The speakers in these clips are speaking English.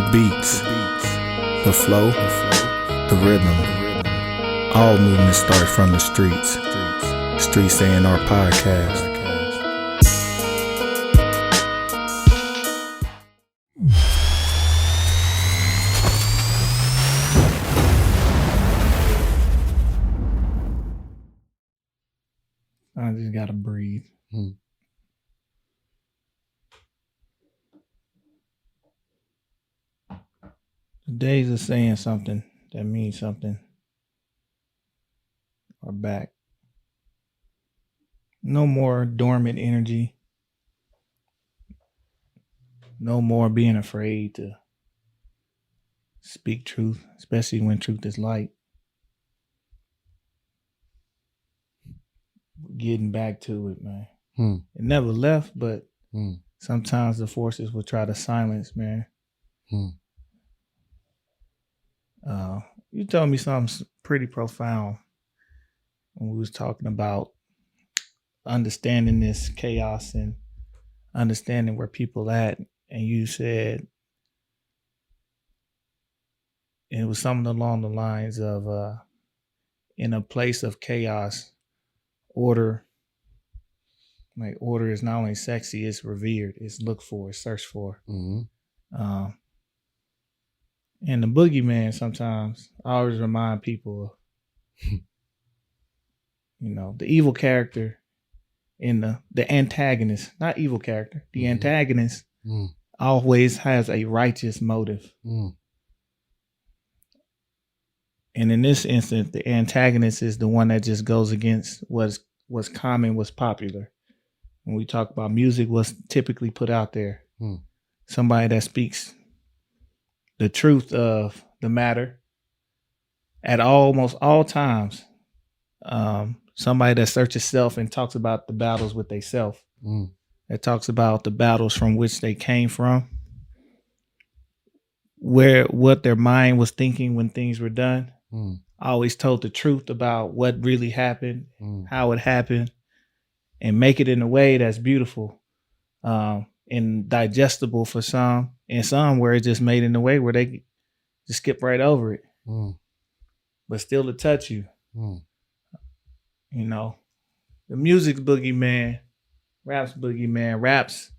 The beats, the flow, the rhythm. All movement starts from the streets. Streets A&R Podcast. I just gotta breathe. The days of saying something that means something are back. No more dormant energy. No more being afraid to speak truth, especially when truth is light. Getting back to it, man. It never left, but sometimes the forces will try to silence, man. You told me something pretty profound when we was talking about understanding this chaos and understanding where people at, and you said it was something along the lines of in a place of chaos, order is not only sexy, it's revered, it's looked for, it's searched for. And the boogeyman, sometimes I always remind people of, the evil character in the antagonist, not evil character, the antagonist always has a righteous motive. And in this instance, the antagonist is the one that just goes against what's common, what's popular. When we talk about music, what's typically put out there. Somebody that speaks the truth of the matter at almost all times. Somebody that searches self and talks about the battles with they self. That talks about the battles from which they came from. What their mind was thinking when things were done. Always told the truth about what really happened, how it happened, and make it in a way that's beautiful and digestible for some, and some where it just made in a way where they just skip right over it, but still to touch you. The music's boogeyman, rap's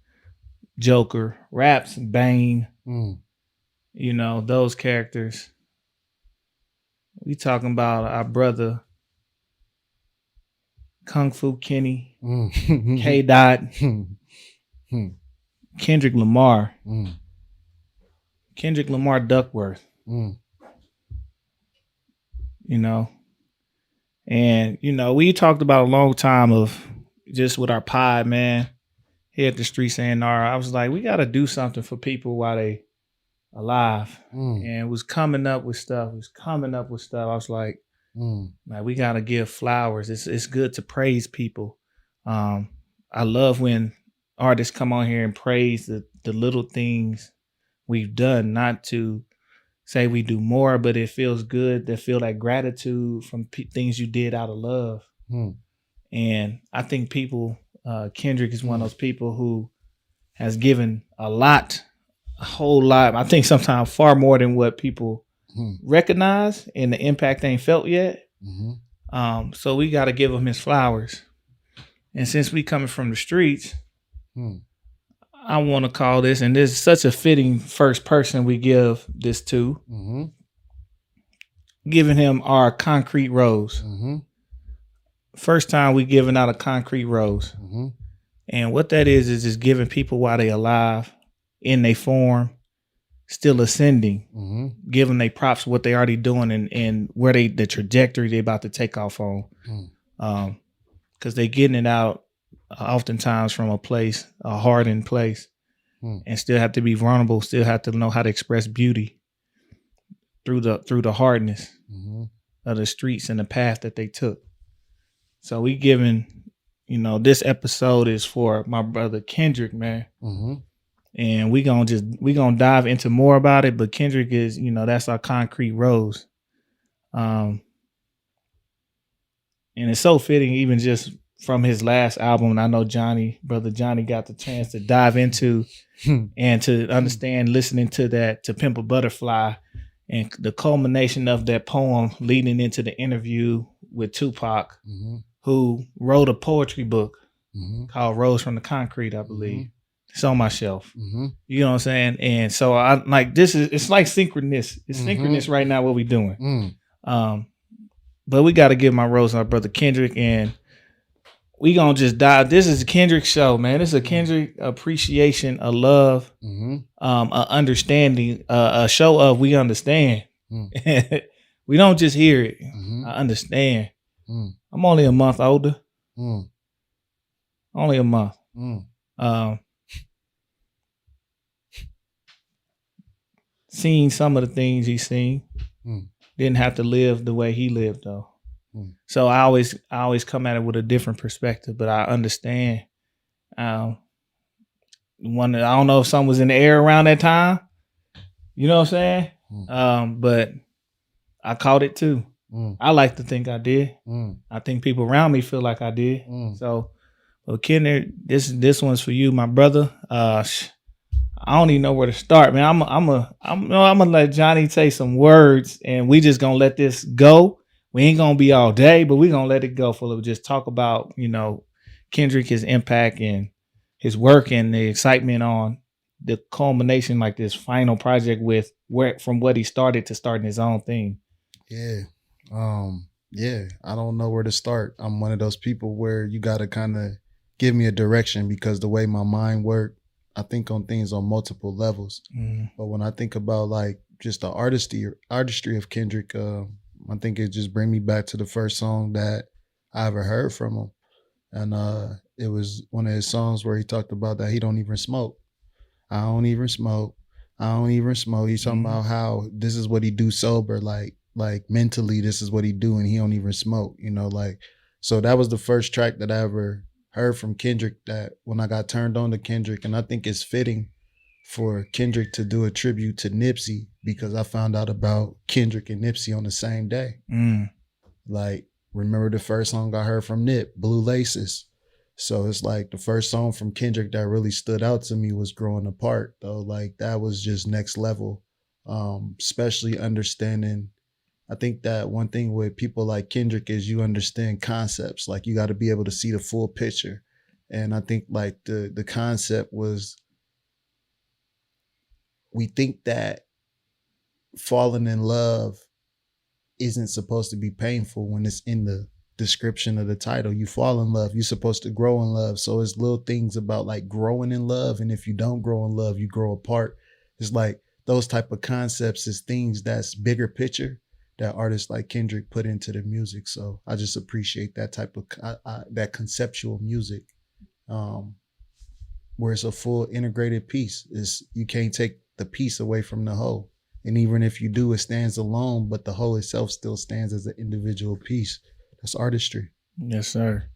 Joker, rap's Bane. Those characters. We talking about our brother Kung Fu Kenny, K. Dot, Kendrick Lamar, Kendrick Lamar Duckworth. And we talked about a long time of just with our pod, man, here at the Streets A&R. I was like, we got to do something for people while they alive. And was coming up with stuff. I was like, man, we got to give flowers. It's good to praise people. I love when artists come on here and praise the little things we've done, not to say we do more, but it feels good to feel that gratitude from things you did out of love. And I think Kendrick is one of those people who has given a whole lot. I think sometimes far more than what people recognize, and the impact ain't felt yet. So we got to give him his flowers. And since we coming from the streets, I want to call this, and this is such a fitting first person we give this to, giving him our concrete rose. First time we giving out a concrete rose. And what that is just giving people while they alive, in their form, still ascending, giving they props for what they already doing and where the trajectory they about to take off on. Because they getting it out oftentimes from a hardened place, and still have to be vulnerable, still have to know how to express beauty through the hardness of the streets and the path that they took. So we giving, this episode is for my brother Kendrick, man. And we gonna dive into more about it, but Kendrick is, that's our concrete rose. And it's so fitting, even just from his last album, and I know brother Johnny got the chance to dive into and to understand listening to that, to Pimp a Butterfly, and the culmination of that poem leading into the interview with Tupac, who wrote a poetry book called Rose from the Concrete, I believe. It's on my shelf. You know what I'm saying? And so I like it's like synchronous. It's synchronous right now what we doing. But we got to give my rose to our brother Kendrick, and we gonna just dive. This is a Kendrick show, man. This is a Kendrick appreciation, a love, a understanding, a show of we understand. We don't just hear it. I understand. I'm only a month older. Only a month. Seen some of the things he's seen. Didn't have to live the way he lived though. So I always come at it with a different perspective, but I understand. I don't know if something was in the air around that time. You know what I'm saying? But I caught it too. I like to think I did. I think people around me feel like I did. So, well, Kendrick, this one's for you, my brother. I don't even know where to start, man. I'm gonna let Johnny say some words, and we just gonna let this go. We ain't gonna be all day, but we gonna let it go. Full of just talk about Kendrick, his impact, and his work, and the excitement on the culmination, like this final project from what he started to starting his own thing. Yeah, I don't know where to start. I'm one of those people where you gotta kind of give me a direction, because the way my mind works, I think on things on multiple levels. But when I think about like just the artistry of Kendrick, I think it just bring me back to the first song that I ever heard from him. And it was one of his songs where he talked about that he don't even smoke. I don't even smoke. He's talking about how this is what he do sober, like mentally this is what he do, and he don't even smoke, so that was the first track that I ever heard from Kendrick, that when I got turned on to Kendrick. And I think it's fitting for Kendrick to do a tribute to Nipsey, because I found out about Kendrick and Nipsey on the same day. Like, remember the first song I heard from Nip, Blue Laces. So it's like the first song from Kendrick that really stood out to me was Growing Apart, though. Like, that was just next level, especially understanding. I think that one thing with people like Kendrick is you understand concepts. Like, you got to be able to see the full picture. And I think like the concept was, we think that falling in love isn't supposed to be painful when it's in the description of the title. You fall in love, you're supposed to grow in love. So it's little things about like growing in love. And if you don't grow in love, you grow apart. It's like those type of concepts is things that's bigger picture that artists like Kendrick put into the music. So I just appreciate that type of that conceptual music, where it's a full integrated piece. You can't take the piece away from the whole. And even if you do, it stands alone, but the whole itself still stands as an individual piece. That's artistry. Yes, sir.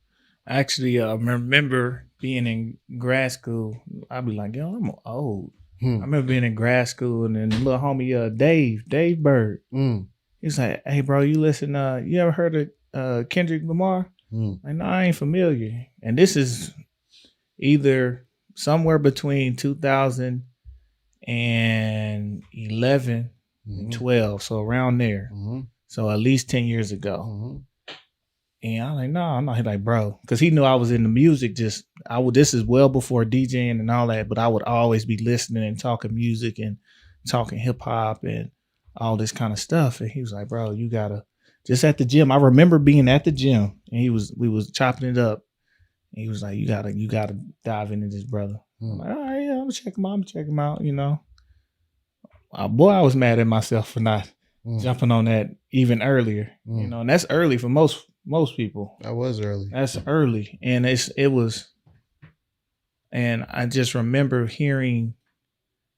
Actually, I remember being in grad school. I'd be like, yo, I'm old. I remember being in grad school, and then the little homie Dave Bird. He's like, hey, bro, you listen, you ever heard of Kendrick Lamar? Like, no, I ain't familiar. And this is either somewhere between 2011 and 12, so around there. So at least 10 years ago. And I'm like, no, I'm not. He's like, bro, because he knew I was in the music. This is well before DJing and all that, but I would always be listening and talking music and talking hip hop and all this kind of stuff. And he was like, bro, you gotta, just at the gym. I remember being at the gym, and we was chopping it up. And he was like, you gotta dive into this, brother. I'm like, all right, yeah, I'm gonna check him out. Boy, I was mad at myself for not jumping on that even earlier. And that's early for most people. That was early. That's early. And it was, and I just remember hearing,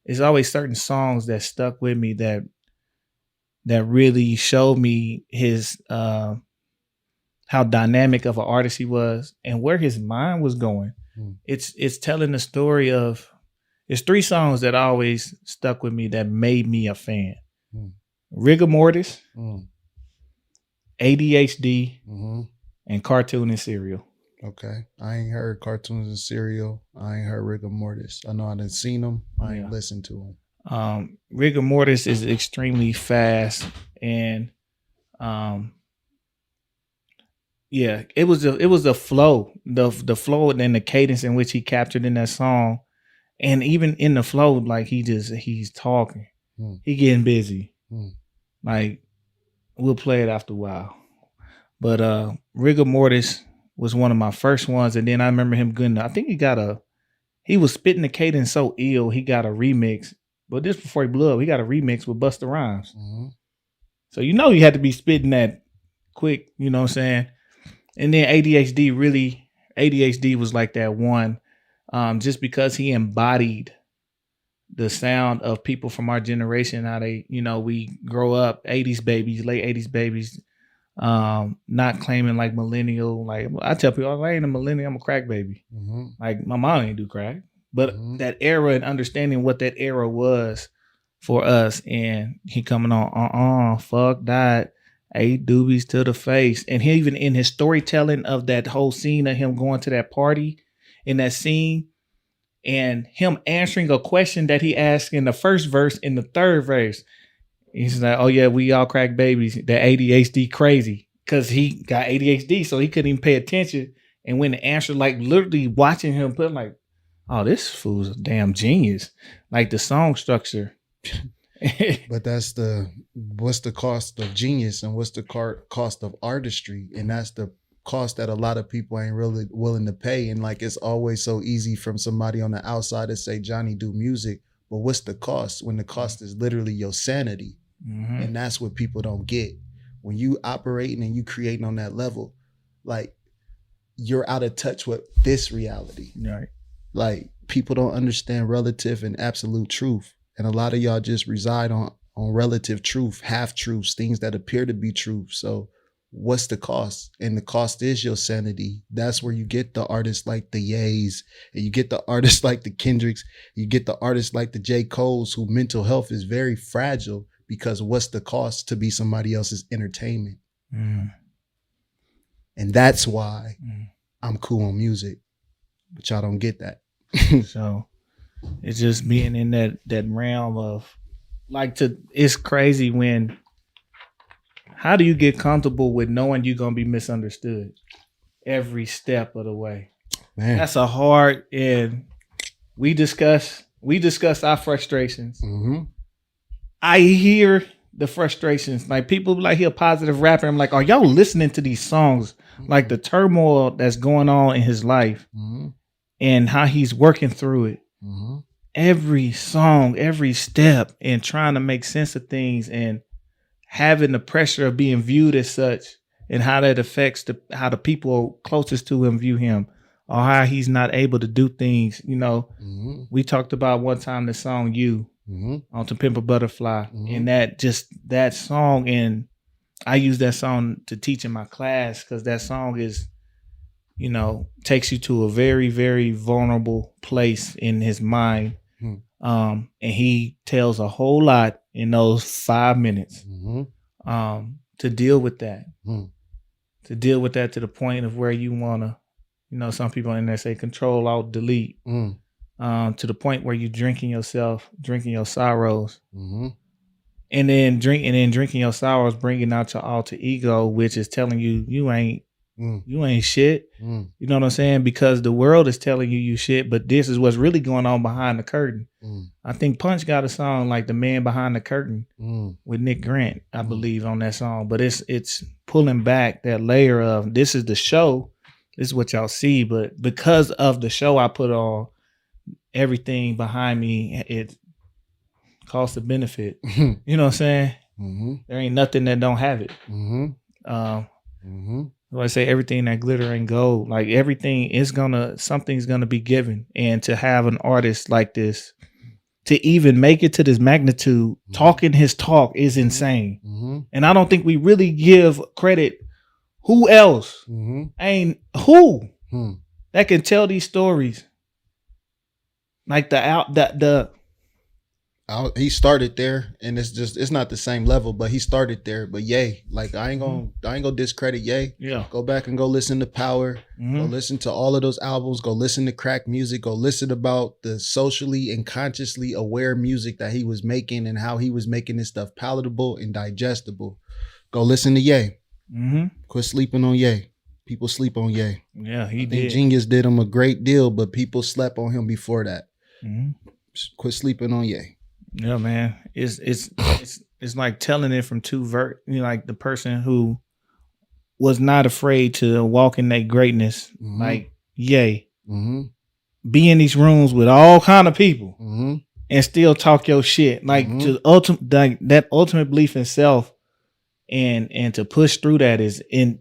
there's always certain songs that stuck with me that really showed me his how dynamic of an artist he was and where his mind was going. It's telling the story of, it's 3 songs that always stuck with me that made me a fan. Rigor Mortis, ADHD, and Cartoon and Cereal. Okay. I ain't heard Cartoons and Cereal. I ain't heard Rigor Mortis. I know I done seen them. I ain't listened to them. Rigor Mortis is extremely fast, and yeah, it was the flow, the flow and the cadence in which he captured in that song, and even in the flow, like he's talking, he getting busy, like we'll play it after a while, but Rigor Mortis was one of my first ones, and then I remember him getting, I think he was spitting the cadence so ill, he got a remix, but this before he blew up, he got a remix with Busta Rhymes, so you know he had to be spitting that quick, you know what I'm saying. And then ADHD was like that one, just because he embodied the sound of people from our generation, how they, you know, we grow up, 80s babies, late 80s babies, not claiming like millennial. Like I tell people, I ain't a millennial, I'm a crack baby. Like my mom ain't do crack. But that era and understanding what that era was for us, and he coming on, fuck that. 8 doobies to the face. And he even in his storytelling of that whole scene of him going to that party in that scene and him answering a question that he asked in the first verse, in the third verse, he's like, oh yeah, we all crack babies. That ADHD crazy. Cause he got ADHD, so he couldn't even pay attention. And when the answer, like literally watching him put like, oh, this fool's a damn genius. Like the song structure. But what's the cost of genius and what's the cost of artistry, and that's the cost that a lot of people ain't really willing to pay. And like it's always so easy from somebody on the outside to say, Johnny, do music, but what's the cost when the cost is literally your sanity? And that's what people don't get. When you operating and you creating on that level, like you're out of touch with this reality. Right. Like people don't understand relative and absolute truth. And a lot of y'all just reside on relative truth, half truths, things that appear to be truth. So what's the cost? And the cost is your sanity. That's where you get the artists like the Ye's, and you get the artists like the Kendricks, you get the artists like the J. Cole's, whose mental health is very fragile because what's the cost to be somebody else's entertainment? And that's why I'm cool on music, but y'all don't get that. So it's just being in that realm of like it's crazy how do you get comfortable with knowing you're going to be misunderstood every step of the way? Man, that's a hard, and we discuss our frustrations. I hear the frustrations. Like people be like, he a positive rapper. I'm like, are y'all listening to these songs? Like the turmoil that's going on in his life and how he's working through it. Every song, every step, and trying to make sense of things and having the pressure of being viewed as such, and how that affects how the people closest to him view him, or how he's not able to do things. You know, we talked about one time the song "You" on "To Pimp a Butterfly," and that song, and I use that song to teach in my class because that song is, you know, takes you to a very, very vulnerable place in his mind. And he tells a whole lot in those 5 minutes to deal with that. To deal with that to the point of where you want to, you know, some people in there say control, alt, delete. To the point where you drinking your sorrows. And then drinking your sorrows, bringing out your alter ego, which is telling you you ain't shit. You know what I'm saying? Because the world is telling you shit, but this is what's really going on behind the curtain. I think Punch got a song like "The Man Behind the Curtain" with Nick Grant, I believe, on that song. But it's pulling back that layer of this is the show, this is what y'all see, but because of the show I put on, everything behind me, it cost a benefit. You know what I'm saying? There ain't nothing that don't have it. I say everything that glitter ain't gold. Like everything is something's gonna be given. And to have an artist like this, to even make it to this magnitude, talking his talk is insane. And I don't think we really give credit. Who else ain't who that can tell these stories? Like the he started there, and it's not the same level, but he started there. But Ye, like I ain't gonna discredit Ye. Yeah. Go back and go listen to Power. Mm-hmm. Go listen to all of those albums. Go listen to crack music. Go listen about the socially and consciously aware music that he was making and how he was making this stuff palatable and digestible. Go listen to Ye. Mm-hmm. Quit sleeping on Ye. People sleep on Ye. Yeah, he I did. think Genius did him a great deal, but people slept on him before that. Mm-hmm. Quit sleeping on Ye. Yeah, man. It's like telling it from like the person who was not afraid to walk in that greatness, Mm-hmm. like Ye. Mm-hmm. Be in these rooms with all kind of people Mm-hmm. and still talk your shit. Like Mm-hmm. to that ultimate belief in self and to push through that is in.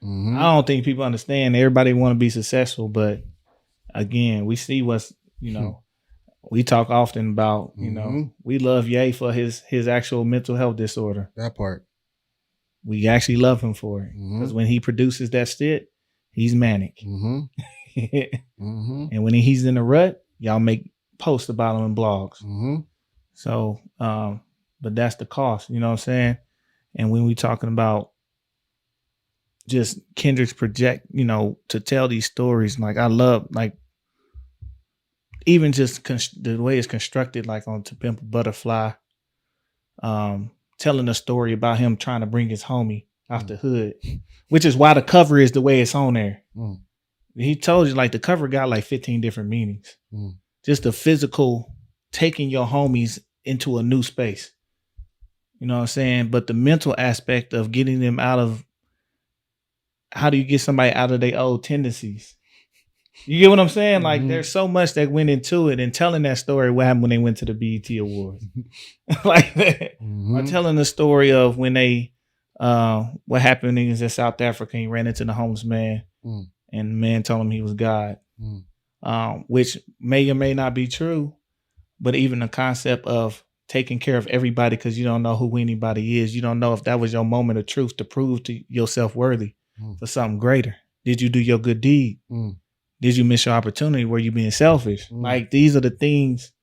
Mm-hmm. I don't think people understand. Everybody want to be successful, but again, we see what's, we talk often about, we love Ye for his actual mental health disorder. That part. We actually love him for it because when he produces that shit, he's manic. Mm-hmm. Mm-hmm. And when he's in a rut, y'all make posts about him in blogs. Mm-hmm. So, but that's the cost, you know what I'm saying? And when we talking about just Kendrick's project, to tell these stories, like I love, like even just the way it's constructed, like on To Pimp a Butterfly, telling a story about him trying to bring his homie out the hood, which is why the cover is the way it's on there. Mm. He told you like the cover got like 15 different meanings. Mm. Just the physical taking your homies into a new space. You know what I'm saying? But the mental aspect of getting them out of, how do you get somebody out of their old tendencies? You get what I'm saying? Like there's so much that went into it, and telling that story, what happened when they went to the BET Awards. Like that. Or telling the story of when they, what happened when he was in South Africa, he ran into the homeless man and the man told him he was God. Which may or may not be true, but even the concept of taking care of everybody because you don't know who anybody is. You don't know if that was your moment of truth to prove to yourself worthy for something greater. Did you do your good deed? Did you miss your opportunity? Were you being selfish? Like these are the things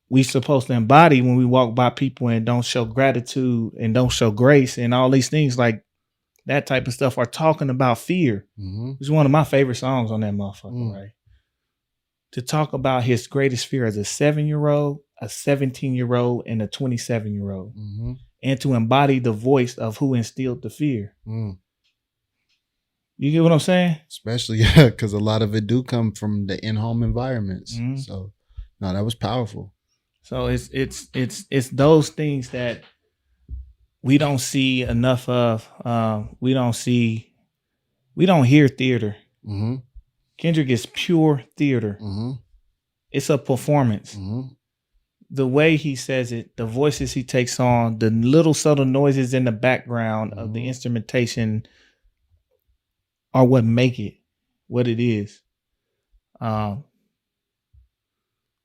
we supposed to embody when we walk by people and don't show gratitude and don't show grace and all these things like that type of stuff are talking about fear. It's one of my favorite songs on that motherfucker, right? To talk about his greatest fear as a 7-year-old, a 17-year-old, and a 27-year-old. And to embody the voice of who instilled the fear. You get what I'm saying? Especially, because a lot of it do come from the in-home environments. So, no, that was powerful. So it's those things that we don't see enough of. We don't hear theater. Kendrick is pure theater. It's a performance. The way he says it, the voices he takes on, the little subtle noises in the background of the instrumentation are what make it what it is.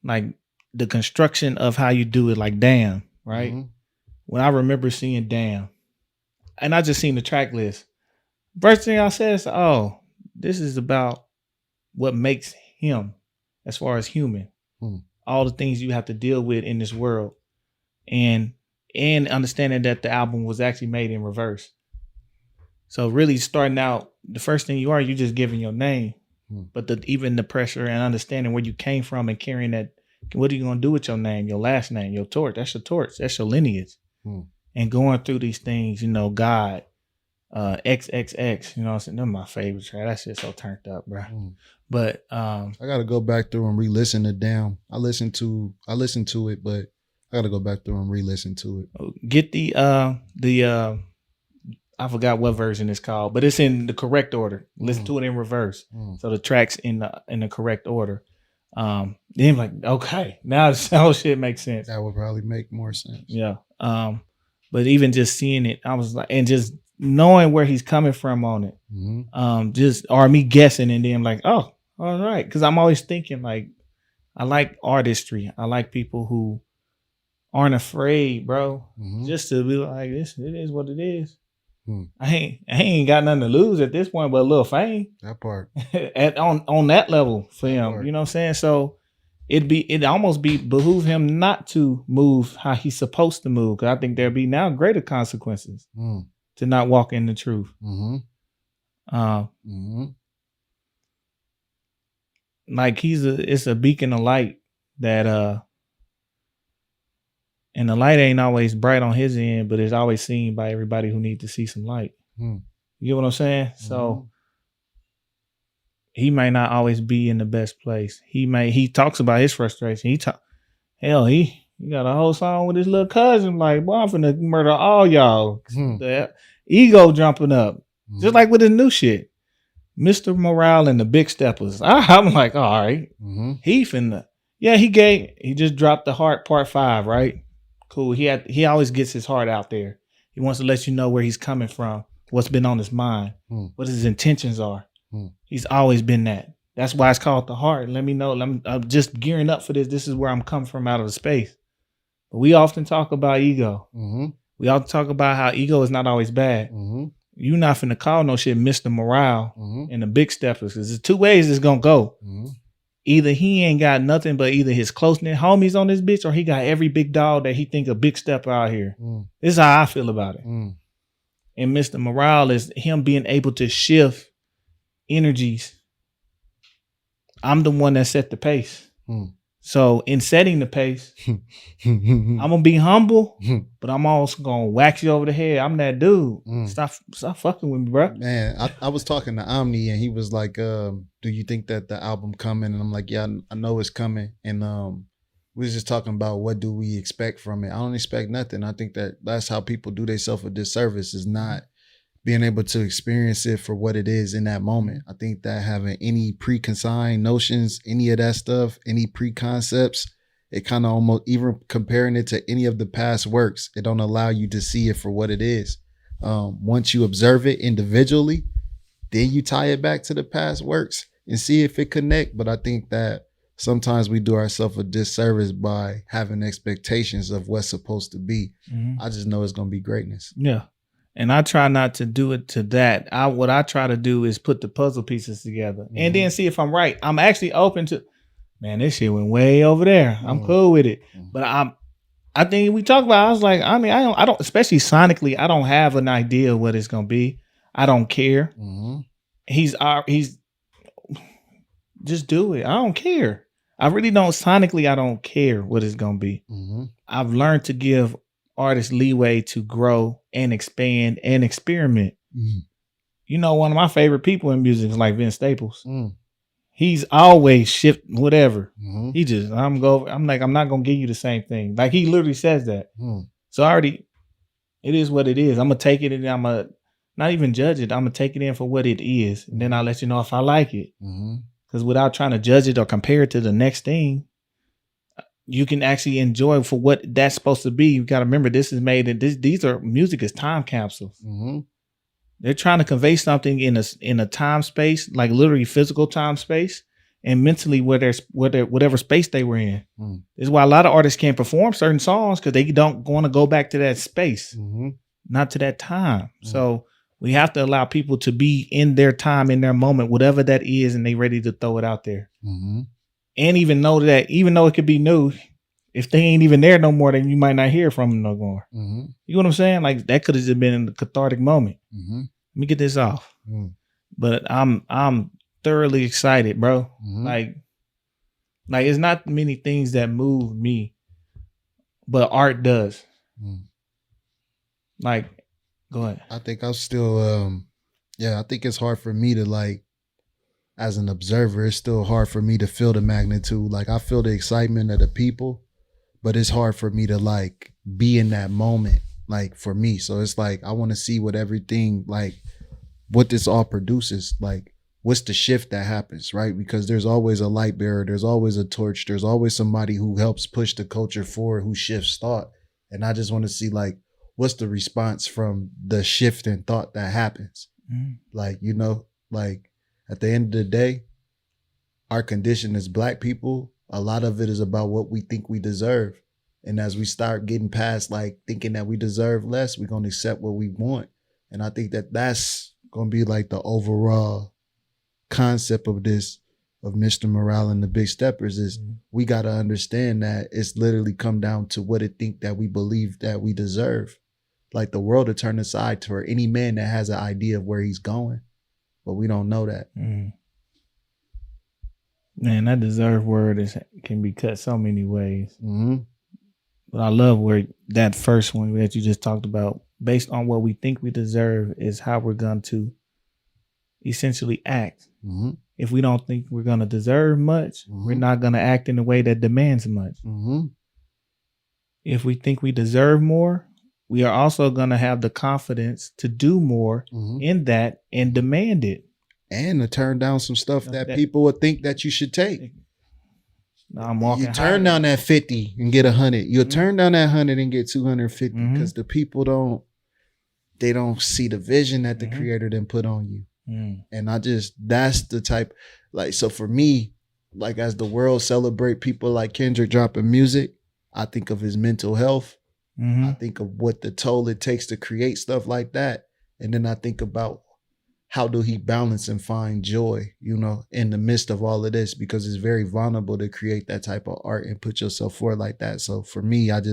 Like the construction of how you do it, like Damn, right? When I remember seeing Damn, and I just seen the track list, first thing I said is, oh, this is about what makes him as far as human. All the things you have to deal with in this world. And understanding that the album was actually made in reverse. So really starting out, the first thing you're just giving your name. But even the pressure and understanding where you came from and carrying that, what are you going to do with your name, your last name, your torch? That's your torch. That's your lineage. And going through these things, God, XXX, you know what I'm saying? They're my favorite track. That shit's so turned up, bro. But I gotta go back through and re-listen to Damn. I listened to it, but I gotta go back through and re-listen to it. Get the I forgot what version it's called, but it's in the correct order. Listen to it in reverse. So the track's in the correct order. Then I'm like, okay, now the whole shit makes sense. That would probably make more sense. Yeah. But even just seeing it, I was like, and just knowing where he's coming from on it, or me guessing, and then I'm like, oh, all right, because I'm always thinking like, I like artistry. I like people who aren't afraid, bro, just to be like, this. It is what it is. I ain't got nothing to lose at this point, but a little fame. That part. on that level for him, part. you know what I'm saying? So it almost behoove him not to move how he's supposed to move. Cause I think there'd be now greater consequences to not walk in the truth. Like it's a beacon of light that and the light ain't always bright on his end, but it's always seen by everybody who need to see some light. You get what I'm saying? So he might not always be in the best place. He talks about his frustration. He got a whole song with his little cousin, like, boy, I'm finna murder all y'all. The ego jumping up. Just like with his new shit. Mr. Morale and the Big Steppers. I'm like, all right. He finna. Yeah, he just dropped the Heart Part 5, right? Cool. He always gets his heart out there. He wants to let you know where he's coming from, what's been on his mind, what his intentions are. He's always been that. That's why it's called The Heart. Let me know. I'm just gearing up for this. This is where I'm coming from out of the space. But we often talk about ego. We often talk about how ego is not always bad. You're not finna call no shit Mr. Morale and the Big Steppers, because there's two ways it's gonna go. Either he ain't got nothing but either his close-knit homies on this bitch, or he got every big dog that he think a big stepper out here. This is how I feel about it. And Mr. Morale is him being able to shift energies. I'm the one that set the pace. So in setting the pace, I'm gonna be humble, but I'm also gonna wax you over the head. I'm that dude. Stop fucking with me, bro. Man, I was talking to Omni and he was like, do you think that the album coming? And I'm like, yeah, I know it's coming. And we was just talking about what do we expect from it. I don't expect nothing. I think that's how people do themselves a disservice, is not being able to experience it for what it is in that moment. I think that having any preconceived notions, any of that stuff, any preconcepts, it kind of almost, even comparing it to any of the past works, it don't allow you to see it for what it is. Once you observe it individually, then you tie it back to the past works and see if it connect. But I think that sometimes we do ourselves a disservice by having expectations of what's supposed to be. I just know it's going to be greatness. Yeah. And I try not to do it to that. What I try to do is put the puzzle pieces together and then see if I'm right. I'm actually open to, man, this shit went way over there. I'm cool with it. But I think we talked about, I was like, I mean, I don't, especially sonically, I don't have an idea what it's going to be. I don't care. He's just do it. I don't care. I really don't, sonically, I don't care what it's going to be. I've learned to give artists leeway to grow and expand and experiment. You know, one of my favorite people in music is like Vince Staples. He's always shift whatever. He just, I'm like, I'm not gonna give you the same thing. Like, he literally says that. So it is what it is. I'm gonna take it and I'm gonna not even judge it. I'm gonna take it in for what it is, and then I'll let you know if I like it. Because without trying to judge it or compare it to the next thing, you can actually enjoy for what that's supposed to be. You got to remember, this is made, and these are, music is time capsules. They're trying to convey something in a time space, like literally physical time space, and mentally whatever space they were in. This is why a lot of artists can't perform certain songs, because they don't want to go back to that space, not to that time. So we have to allow people to be in their time, in their moment, whatever that is, and they ready to throw it out there. And even know that, even though it could be new, if they ain't even there no more, then you might not hear from them no more. You know what I'm saying? Like, that could have just been a cathartic moment. Let me get this off. But I'm thoroughly excited, bro. Like it's not many things that move me, but art does. Like, go ahead. I think I'm still, I think it's hard for me to, like, as an observer, it's still hard for me to feel the magnitude. Like, I feel the excitement of the people, but it's hard for me to, like, be in that moment, like, for me. So it's like, I want to see what everything, like, what this all produces. Like, what's the shift that happens, right? Because there's always a light bearer. There's always a torch. There's always somebody who helps push the culture forward, who shifts thought. And I just want to see, like, what's the response from the shift in thought that happens? Like, you know, like, at the end of the day, our condition as Black people, a lot of it is about what we think we deserve. And as we start getting past, like, thinking that we deserve less, we're going to accept what we want. And I think that that's going to be, like, the overall concept of this of Mr. Morale and the Big Steppers is we got to understand that it's literally come down to what it think that we believe that we deserve. Like the world will turn aside to any man that has an idea of where he's going, but we don't know that. Man, that deserve word can be cut so many ways. Mm-hmm. But I love where that first one that you just talked about, based on what we think we deserve, is how we're going to essentially act. Mm-hmm. If we don't think we're going to deserve much, we're not going to act in a way that demands much. Mm-hmm. If we think we deserve more, we are also going to have the confidence to do more in that and demand it. And to turn down some stuff that people would think that you should take. I'm walking. You turn down that 50 and get 100. You'll turn down that 100 and get 250 because the people don't see the vision that the creator then put on you. And that's the type, like, so for me, like as the world celebrate people like Kendrick dropping music, I think of his mental health. I think of what the toll it takes to create stuff like that. And then I think about how do he balance and find joy, in the midst of all of this, because it's very vulnerable to create that type of art and put yourself forward like that. So for me, I'd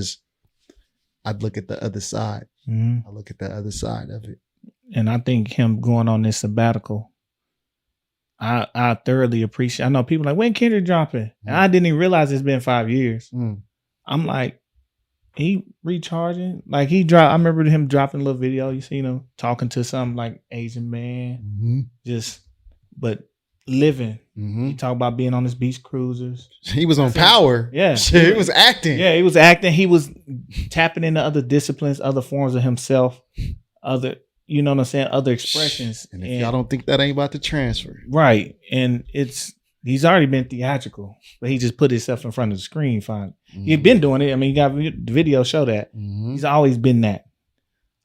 look at the other side. I look at the other side of it. And I think him going on this sabbatical, I thoroughly appreciate. I know people like, when Kendrick dropping? And I didn't even realize it's been 5 years. I'm like, he recharging. Like he dropped, I remember him dropping a little video. You seen him talking to some like Asian man, but living. He talked about being on his beach cruisers. He was on Power. Yeah. He was acting. Yeah, he was acting. He was tapping into other disciplines, other forms of himself, other, you know what I'm saying, other expressions. And if y'all don't think that ain't about to transfer. Right. And he's already been theatrical, but he just put himself in front of the screen fine. He'd been doing it. I mean, you got the video show that. He's always been that.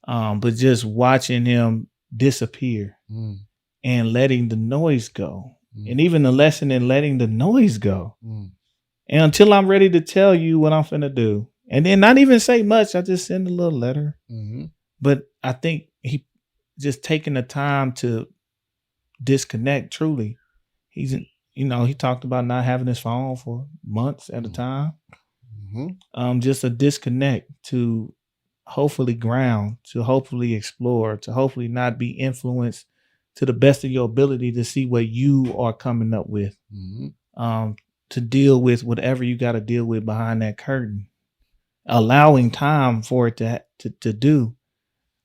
But just watching him disappear and letting the noise go. And even the lesson in letting the noise go. And until I'm ready to tell you what I'm finna do. And then not even say much. I just send a little letter. But I think he just taking the time to disconnect truly. He talked about not having his phone for months at a time. Just a disconnect to hopefully ground, to hopefully explore, to hopefully not be influenced to the best of your ability to see what you are coming up with. To deal with whatever you got to deal with behind that curtain. Allowing time for it to do.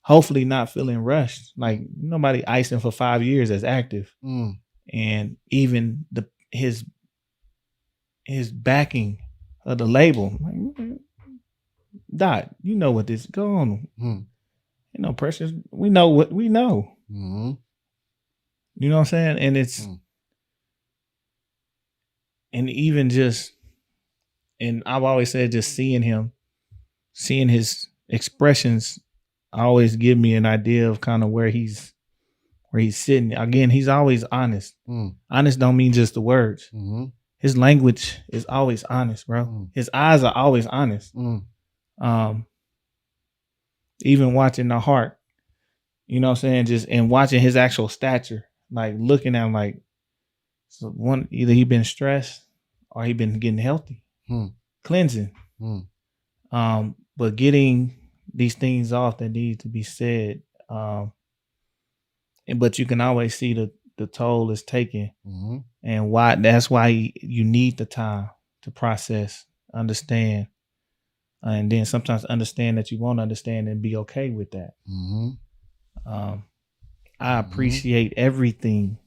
Hopefully not feeling rushed. Like nobody icing for 5 years as active. And even his backing of the label, like, Dot, you know what this go on. Precious. We know what we know. You know what I'm saying? And it's and even just, and I've always said, just seeing his expressions always give me an idea of kind of where he's sitting. Again, he's always honest. Honest don't mean just the words. His language is always honest, bro. His eyes are always honest. Even watching the heart, you know what I'm saying? And watching his actual stature, like looking at him like, so either he been stressed or he been getting healthy, cleansing. But getting these things off that need to be said. But you can always see the toll is taken, and that's why you need the time to process, understand, and then sometimes understand that you won't understand and be okay with that. I appreciate everything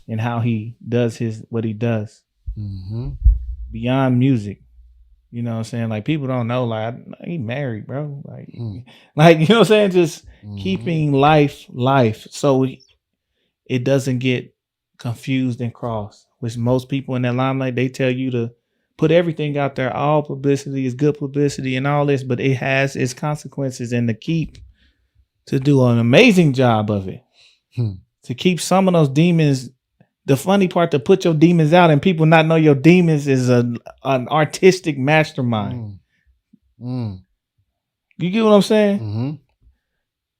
and how he does what he does beyond music. You know what I'm saying? Like people don't know, like he married, bro. Like, you know what I'm saying? Just keeping life. So it doesn't get confused and crossed, which most people in that limelight, they tell you to put everything out there. All publicity is good publicity and all this, but it has its consequences, and to do an amazing job of it. To keep some of those demons, the funny part, to put your demons out and people not know your demons is an artistic mastermind. You get what I'm saying?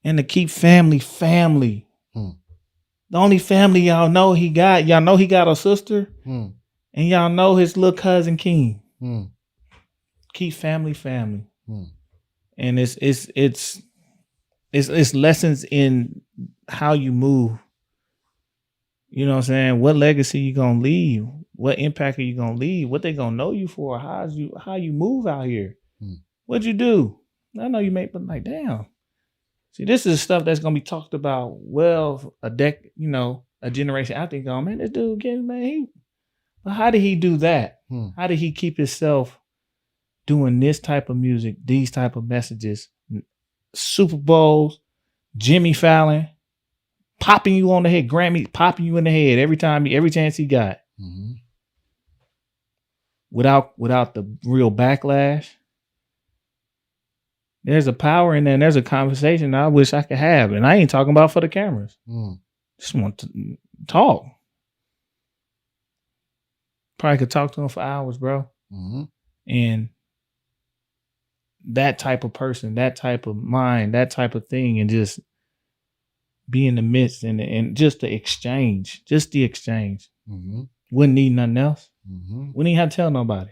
And to keep family. The only family y'all know he got a sister, Mm. and y'all know his little cousin King. Mm. Keep family. Mm. And it's lessons in how you move. You know what I'm saying? What legacy you gonna leave? What impact are you gonna leave? What they gonna know you for? How you move out here? Mm. What'd you do? I know you make, but like, damn. See, this is stuff that's gonna be talked about a generation after he gone, man, this dude getting but how did he do that? Mm. How did he keep himself doing this type of music, these type of messages, Super Bowls, Jimmy Fallon, popping you on the head, Grammy, popping you in the head every chance he got, Mm-hmm. without the real backlash. There's a power in there, and there's a conversation I wish I could have, and I ain't talking about for the cameras. Just want to talk. Probably could talk to him for hours, bro. Mm-hmm. And that type of person, that type of mind, that type of thing, and just be in the midst and just the exchange. Mm-hmm. Wouldn't need nothing else. Mm-hmm. Wouldn't even have to tell nobody.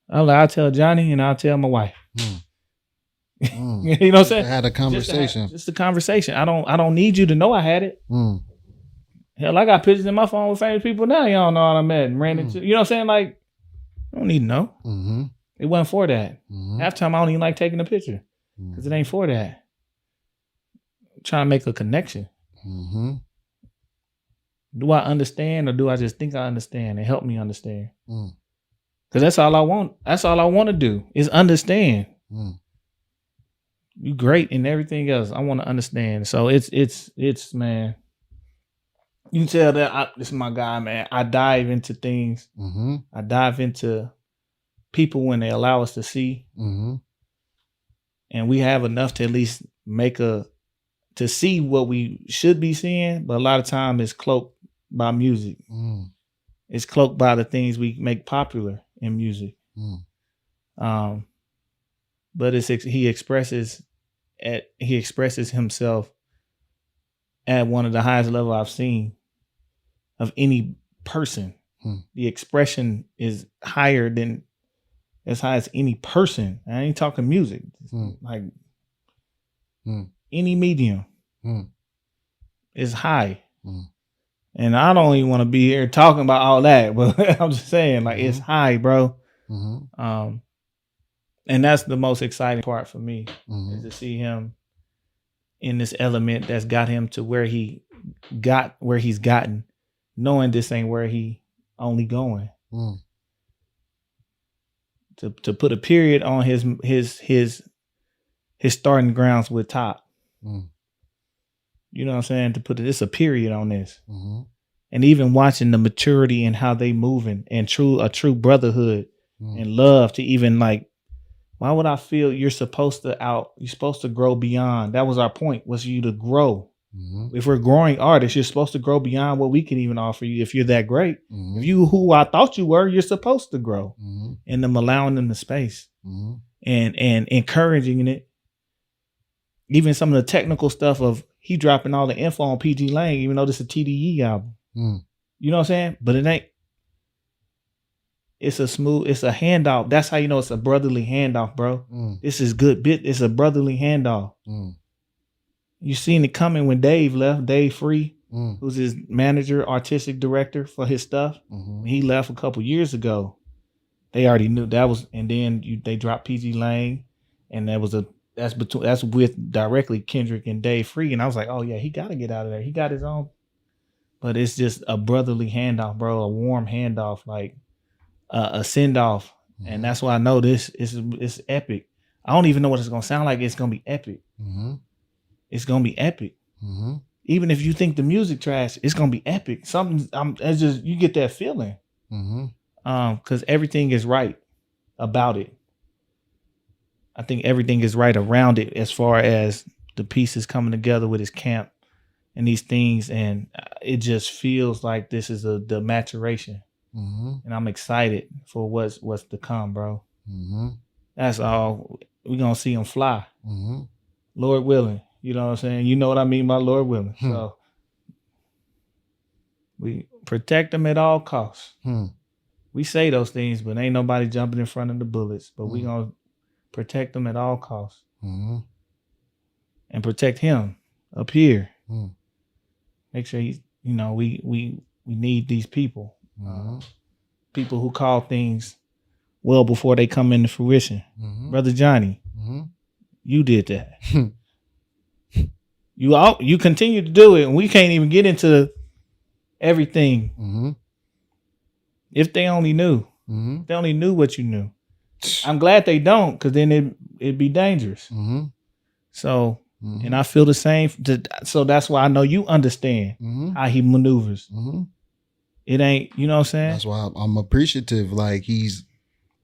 I'll tell Johnny and I'll tell my wife. Mm. You know what I'm saying? Had a conversation. Just a conversation. I don't need you to know I had it. Mm. Hell, I got pictures in my phone with famous people now. You don't know how I met and ran into. You know what I'm saying? Like, I don't need to know. Mm-hmm. It wasn't for that. Mm-hmm. Half time I don't even like taking a picture because it ain't for that. I'm trying to make a connection. Mm-hmm. Do I understand, or do I just think I understand and help me understand? Mm. Because that's all I want. That's all I want to do is understand. Mm. You great in everything else. I want to understand. So it's man. You can tell that this is my guy, man. I dive into things. Mm-hmm. I dive into people when they allow us to see. Mm-hmm. And we have enough to at least to see what we should be seeing. But a lot of time it's cloaked by music. Mm. It's cloaked by the things we make popular in music. Mm. But he expresses himself at one of the highest level I've seen of any person. The expression is higher than as high as any person. I ain't talking music. Like any medium is high. And I don't even want to be here talking about all that, but I'm just saying, like, it's high, bro. And that's the most exciting part for me, is to see him in this element that's got him to where he's gotten, knowing this ain't where he only going. To put a period on his starting grounds with Top. You know what I'm saying? To put it's a period on this. And even watching the maturity and how they moving and a true brotherhood and love to even like, why would I feel you're supposed to grow beyond? That was our point, was you to grow. If we're growing artists, you're supposed to grow beyond what we can even offer you if you're that great. If you who I thought you were, you're supposed to grow. And them allowing them the space and encouraging it. Even some of the technical stuff of he dropping all the info on PG Lang, even though this is a TDE album. You know what I'm saying? But it ain't. It's a handoff. That's how you know it's a brotherly handoff, bro. This is good bit. It's a brotherly handoff. You seen it coming when Dave left. Dave Free, who's his manager, artistic director for his stuff. When he left a couple years ago, they already knew that was. And then they dropped PG Lang, and that's with directly Kendrick and Dave Free. And I was like, oh yeah, he got to get out of there. He got his own. But it's just a brotherly handoff, bro. A warm handoff, like a send off. And that's why I know this is epic. I don't even know what it's gonna sound like. It's gonna be epic. It's gonna be epic. Even if you think the music trash, it's gonna be epic. It's just you get that feeling. Because everything is right about it. I think everything is right around it as far as the pieces coming together with his camp and these things, and it just feels like this is the maturation. And I'm excited for what's to come, bro. That's all. We're gonna see him fly. Lord willing. You know what I'm saying? You know what I mean by Lord willing. So We protect them at all costs. We say those things, but ain't nobody jumping in front of the bullets. But we gonna protect them at all costs. And protect him up here. Make sure he's, we need these people. People who call things well before they come into fruition. Brother Johnny, you did that. You continue to do it, and we can't even get into everything. If they only knew. If they only knew what you knew. I'm glad they don't, because then it'd be dangerous. So, and I feel the same. So that's why I know you understand how he maneuvers. It ain't, you know what I'm saying? That's why I'm appreciative. Like, he's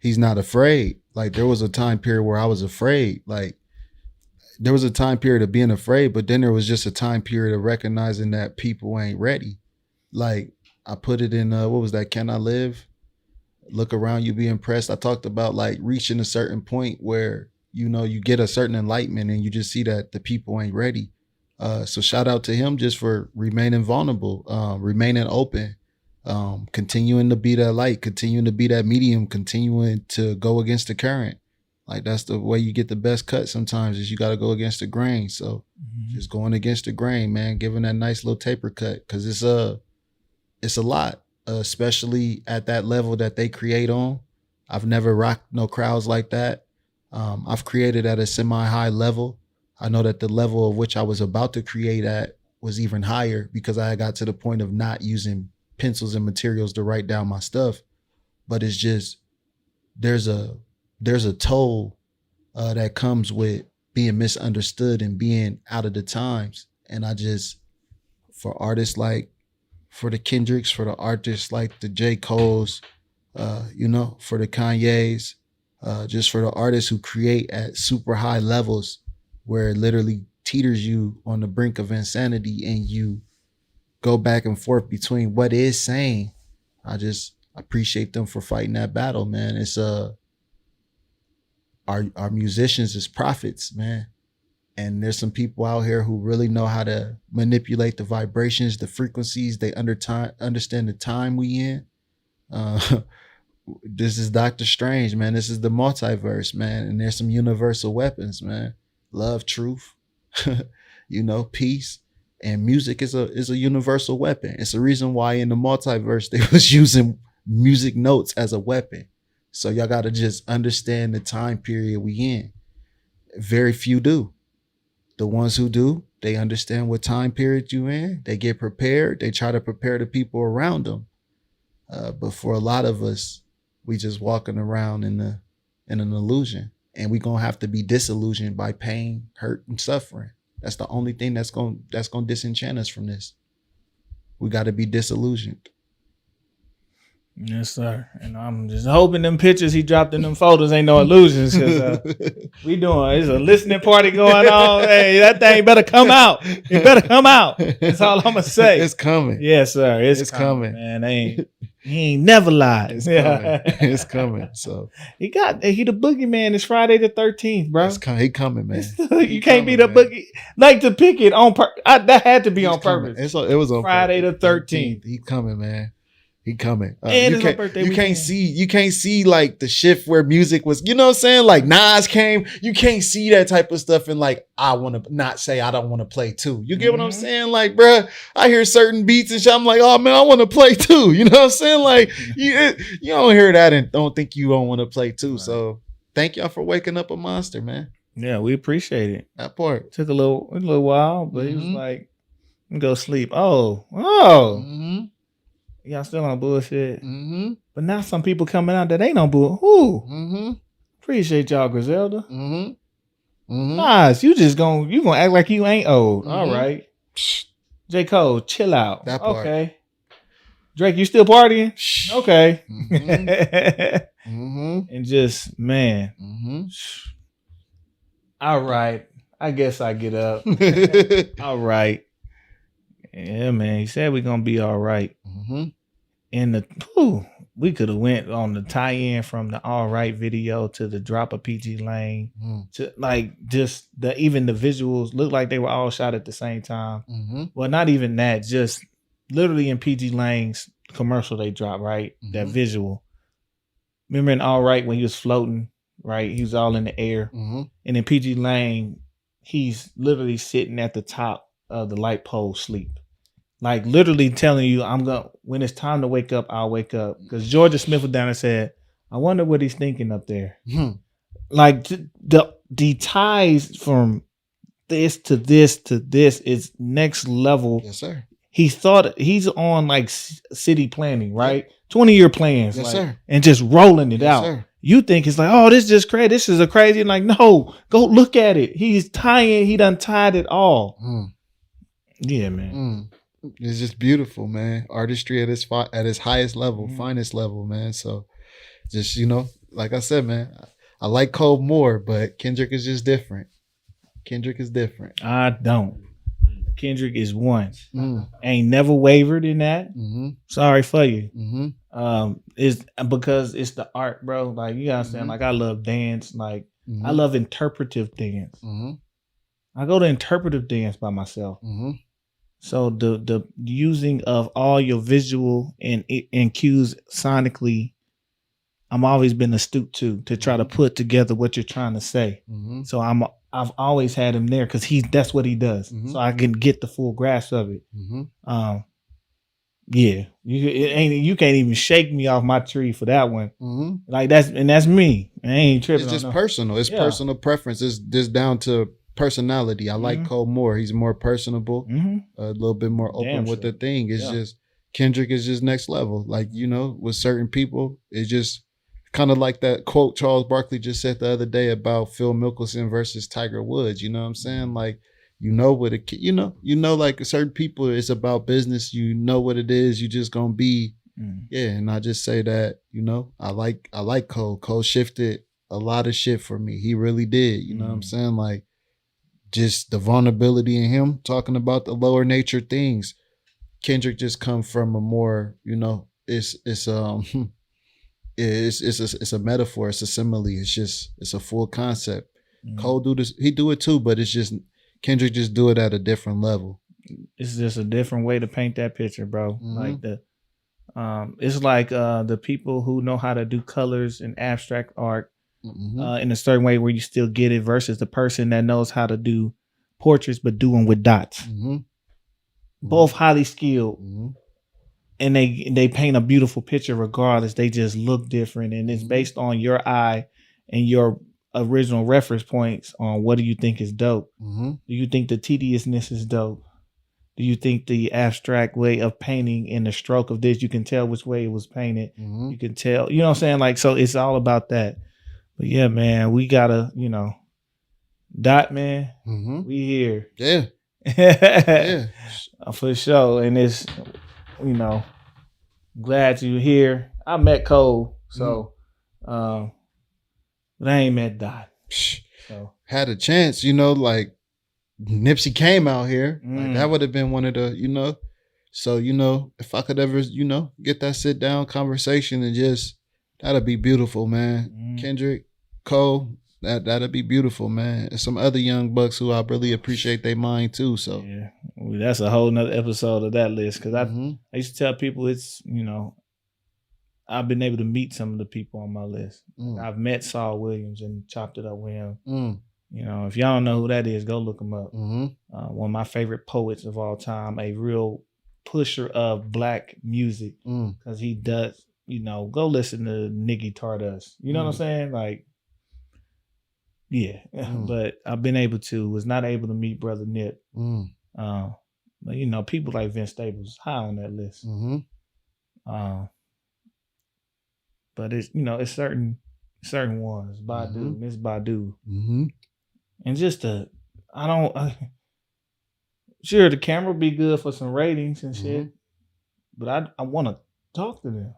not afraid. Like, there was a time period where I was afraid. Like, there was a time period of being afraid, but then there was just a time period of recognizing that people ain't ready. Like, I put it in, what was that? Can I Live? Look around, you be impressed. I talked about like reaching a certain point where, you get a certain enlightenment and you just see that the people ain't ready. So shout out to him just for remaining vulnerable, remaining open, continuing to be that light, continuing to be that medium, continuing to go against the current. Like, that's the way you get the best cut sometimes, is you got to go against the grain. So just going against the grain, man, giving that nice little taper cut, because it's a lot, especially at that level that they create on. I've never rocked no crowds like that. I've created at a semi-high level. I know that the level of which I was about to create at was even higher, because I got to the point of not using pencils and materials to write down my stuff. But it's just, there's a toll that comes with being misunderstood and being out of the times. And I just, for artists like, for the Kendricks, for the artists like the J. Coles, for the Kanyes, just for the artists who create at super high levels where it literally teeters you on the brink of insanity and you go back and forth between what is sane. I just appreciate them for fighting that battle, man. It's our musicians is prophets, man. And there's some people out here who really know how to manipulate the vibrations, the frequencies. They understand the time we in. This is Dr. Strange, man. This is the multiverse, man. And there's some universal weapons, man. Love, truth, peace. And music is a universal weapon. It's the reason why in the multiverse they was using music notes as a weapon. So y'all got to just understand the time period we in. Very few do. The ones who do, they understand what time period you in. They get prepared. They try to prepare the people around them. But for a lot of us, we just walking around in an illusion, and we gonna have to be disillusioned by pain, hurt, and suffering. That's the only thing that's gonna disenchant us from this. We got to be disillusioned. Yes, sir. And I'm just hoping them pictures he dropped in them photos ain't no illusions, because it's a listening party going on. Hey, that thing better come out. It better come out. That's all I'm gonna say. It's coming. Yes, sir. It's coming. Man, he ain't never lied. It's coming. It's coming. So he the boogeyman. It's Friday the 13th, bro. He coming, man. You can't be the boogie. Like, to pick it on purpose. That had to be on purpose. It was on Friday the 13th. He coming, man. He coming. And it's my birthday weekend. You can't see like the shift where music was, you know what I'm saying? Like Nas came, you can't see that type of stuff and like, I want to not say I don't want to play too. You get what I'm saying? Like, bruh, I hear certain beats and shit. I'm like, oh man, I want to play too. You know what I'm saying? Like, you don't hear that and don't think you don't want to play too. Right. So thank y'all for waking up a monster, man. Yeah, we appreciate it. That part. Took a little while, but he was like, go sleep. Oh. Y'all still on bullshit. But now some people coming out that ain't on bull. Appreciate y'all, Griselda. Nice. You gonna act like you ain't old. All right. J. Cole, chill out. That part. Okay. Drake, you still partying? Okay. And just, man. All right. I guess I get up. All right. Yeah, man. He said we're gonna be all right. And we could have went on the tie-in from the All Right video to the Drop a PG Lane to like just even the visuals looked like they were all shot at the same time. Well, not even that, just literally in PG Lang's commercial they dropped, right? That visual. Remember in All Right when he was floating, right? He was all in the air. And in PG Lang, he's literally sitting at the top of the light pole sleep. Like literally telling you, when it's time to wake up, I'll wake up. Because Georgia Smith was down and said, I wonder what he's thinking up there. Like the ties from this to this to this is next level. Yes, sir. He's on like city planning, right? 20-year plans. Yes, sir. And just rolling it out. Sir. You think it's like, oh, this is just crazy. This is a crazy. Like, no, go look at it. He done tied it all. Yeah, man. It's just beautiful, man. Artistry at its highest level, finest level, man. So just, like I said, man, I like Cole more, but Kendrick is just different. Kendrick is different. I don't. Kendrick is one. Ain't never wavered in that. Sorry for you. It's because it's the art, bro. Like, you gotta understand, like I love dance. Like I love interpretive dance. I go to interpretive dance by myself. So the using of all your visual and cues sonically, I'm always been astute to try to put together what you're trying to say. So I've always had him there because that's what he does. So I can get the full grasp of it. Yeah, you can't even shake me off my tree for that one. Like that's me. I ain't tripping. It's just personal. It's personal preference. It's just down to personality. I like Cole more. He's more personable, a little bit more open with the thing. It's just Kendrick is just next level. Like, with certain people, it's just kind of like that quote Charles Barkley just said the other day about Phil Mickelson versus Tiger Woods. You know what I'm saying? Like, what like certain people, it's about business. You know what it is. You just gonna be, And I just say that, I like Cole. Cole shifted a lot of shit for me. He really did. You know what I'm saying? Like, just the vulnerability in him talking about the lower nature things. Kendrick just come from a more, it's a metaphor. It's a simile. It's a full concept. Cole do this. He do it too, but it's just Kendrick just do it at a different level. It's just a different way to paint that picture, bro. Like it's like the people who know how to do colors and abstract art in a certain way where you still get it versus the person that knows how to do portraits but do them with dots. Both highly skilled. And they paint a beautiful picture regardless. They just look different. And it's based on your eye and your original reference points on what do you think is dope. Do you think the tediousness is dope? Do you think the abstract way of painting in the stroke of this, you can tell which way it was painted. You can tell, you know what I'm saying? Like, so it's all about that. But yeah, man, we gotta, Dot, man, we here. Yeah. For sure. And it's, glad you're here. I met Cole, so but I ain't met Dot. So had a chance, like Nipsey came out here. Like that would have been one of the, so if I could ever, get that sit down conversation and just that'd be beautiful, man. Kendrick, Cole, that'd be beautiful, man. And some other young bucks who I really appreciate their mind too. So yeah, well, that's a whole nother episode of that list because I used to tell people it's I've been able to meet some of the people on my list. I've met Saul Williams and chopped it up with him. If y'all don't know who that is, go look him up. One of my favorite poets of all time, a real pusher of black music because he does. Go listen to Nicky Tardust. You know what I'm saying? Like. Yeah, but I've been was not able to meet Brother Nip. But people like Vince Staples high on that list. But it's it's certain ones. Badu, Miss Badu, and just sure the camera be good for some ratings and shit, but I want to talk to them.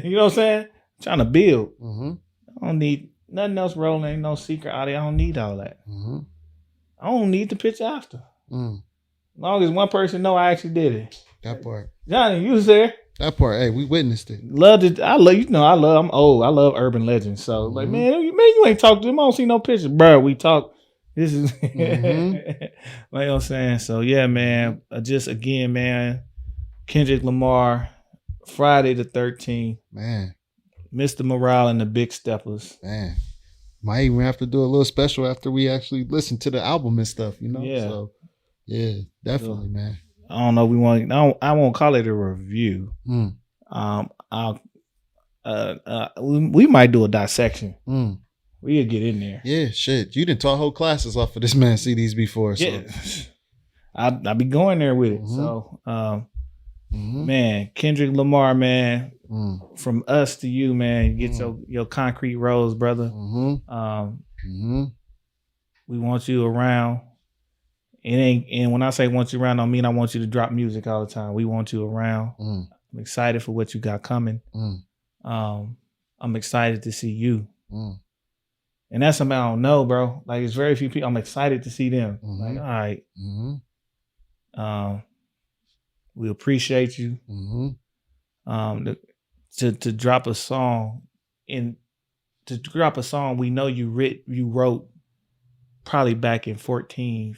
You know what I'm saying? I'm trying to build. I don't need. Nothing else rolling, ain't no secret audio. I don't need all that. I don't need the picture after. As long as one person know I actually did it. That part. Johnny, you was there. That part, hey, we witnessed it. Loved it. I'm old. I love urban legends. So like, man, you ain't talked to them. I don't see no picture. Bro, we talk. This is like I'm saying. So yeah, man. Just again, man, Kendrick Lamar, Friday the 13th. Man. Mr. Morale and the Big Steppers. Man. Might even have to do a little special after we actually listen to the album and stuff, you know? Yeah. So, yeah, definitely, man. I don't know. I won't call it a review. We might do a dissection. We'll get in there. Yeah, shit. You didn't taught whole classes off of this man's CDs before. So. Yeah. I'll be going there with it. So, man, Kendrick Lamar, man, from us to you, man, get your concrete rose, brother. We want you around. And when I say want you around, I mean I want you to drop music all the time. We want you around. I'm excited for what you got coming. I'm excited to see you. And that's something I don't know, bro. Like, it's very few people. I'm excited to see them. Like, all right. We appreciate you. To drop a song we know you wrote probably back in 2014.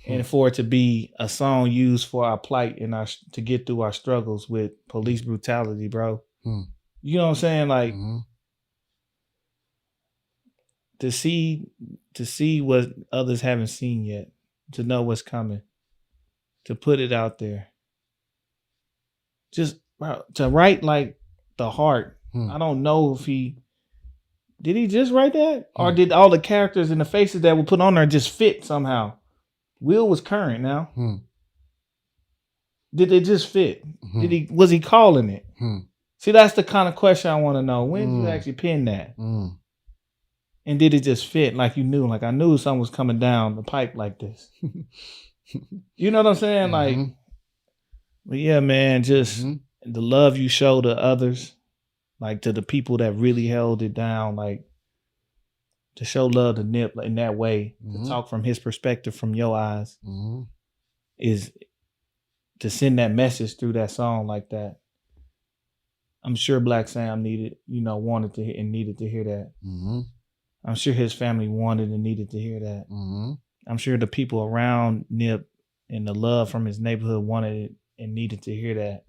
And for it to be a song used for our plight and to get through our struggles with police brutality, bro. You know what I'm saying? Like, to see what others haven't seen yet, to know what's coming, to put it out there. Just, bro, to write like the heart. I don't know if did he just write that? Or did all the characters and the faces that were put on there just fit somehow? Will was current now. Did they just fit? Was he calling it? See, that's the kind of question I want to know. When did you actually pen that? And did it just fit like you knew? Like, I knew something was coming down the pipe like this. You know what I'm saying? Like, but yeah, man, just the love you show to others, like to the people that really held it down, like to show love to Nip in that way, to talk from his perspective, from your eyes, is to send that message through that song like that. I'm sure Black Sam wanted to and needed to hear that. I'm sure his family wanted and needed to hear that. I'm sure the people around Nip and the love from his neighborhood wanted it and needed to hear that.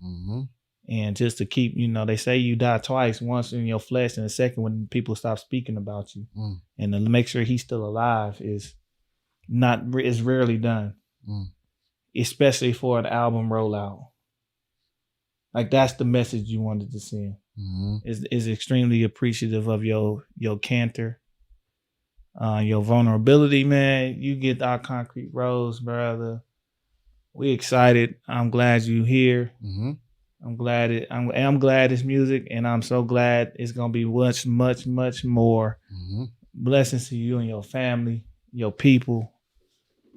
And just to keep, they say you die twice, once in your flesh and the second when people stop speaking about you. And to make sure he's still alive is rarely done. Especially for an album rollout. Like, that's the message you wanted to send. Is extremely appreciative of your canter, your vulnerability, man. You get our concrete rose, brother. We excited. I'm glad you here. I'm glad it's music, and I'm so glad it's gonna be much, much, much more. Blessings to you and your family, your people,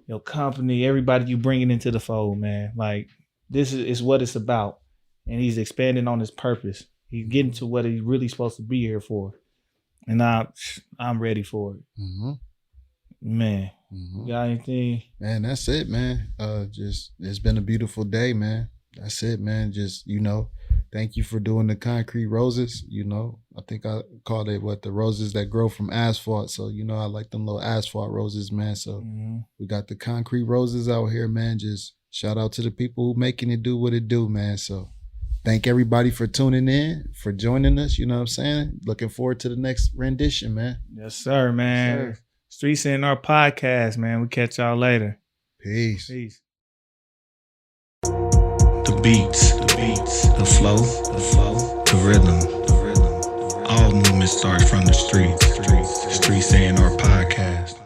your company, everybody you bringing into the fold, man. Like, this is what it's about. And he's expanding on his purpose. He's getting to what he's really supposed to be here for. And I'm ready for it. Man, you got anything? Man, that's it, man. It's been a beautiful day, man. That's it, man. Just, thank you for doing the concrete roses. I think I called it the roses that grow from asphalt. So, I like them little asphalt roses, man. So we got the concrete roses out here, man. Just shout out to the people who making it do what it do, man. So thank everybody for tuning in, for joining us. You know what I'm saying? Looking forward to the next rendition, man. Yes, sir, man. Yes, sir. Streets A&R Podcast, man. We catch y'all later. Peace. The beats, the flow, the rhythm. All movement starts from the streets. Streets A&R Podcast.